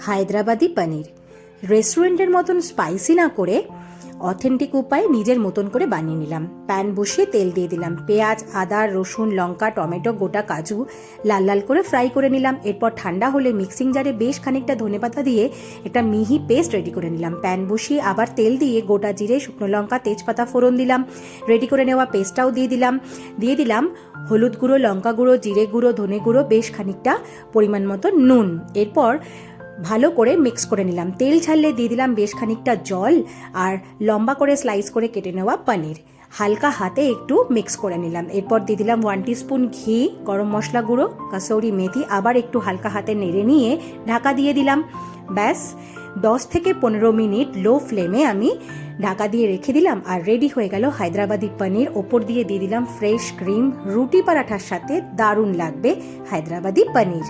হায়দ্রাবাদি পনির। রেস্টুরেন্টের মতন স্পাইসি না করে অথেন্টিক উপায়ে নিজের মতন করে বানিয়ে নিলাম। প্যান বসিয়ে তেল দিয়ে দিলাম। পেঁয়াজ, আদা, রসুন, লঙ্কা, টমেটো, গোটা কাজু লাল লাল করে ফ্রাই করে নিলাম। এরপর ঠান্ডা হলে মিক্সিং জারে বেশ খানিকটা ধনেপাতা দিয়ে একটা মিহি পেস্ট রেডি করে নিলাম। প্যান বসিয়ে আবার তেল দিয়ে গোটা জিরে, শুকনো লঙ্কা, তেজপাতা ফোড়ন দিলাম। রেডি করে নেওয়া পেস্টটাও দিয়ে দিলাম হলুদ গুঁড়ো, লঙ্কা গুঁড়ো, জিরে গুঁড়ো, ধনে গুঁড়ো, বেশ খানিকটা পরিমাণ মতো নুন। এরপর ভালো করে মিক্স করে নিলাম। তেল ছাড়লে দিয়ে দিলাম বেশ খানিকটা জল আর লম্বা করে স্লাইস করে কেটে নেওয়া পনির। হালকা হাতে একটু মিক্স করে নিলাম। এরপর দিয়ে দিলাম 1 টিস্পুন ঘি, গরম মশলা গুঁড়ো, কাসৌরি মেথি, আবার একটু হালকা হাতে নেড়ে নিয়ে ঢাকা দিয়ে দিলাম। ব্যাস 10 থেকে 15 মিনিট লো ফ্লেমে আমি ঢাকা দিয়ে রেখে দিলাম আর রেডি হয়ে গেল হায়দ্রাবাদি পনির। ওপর দিয়ে দিলাম ফ্রেশ ক্রিম। রুটি পরাঠার সাথে দারুণ লাগবে হায়দ্রাবাদি পনির।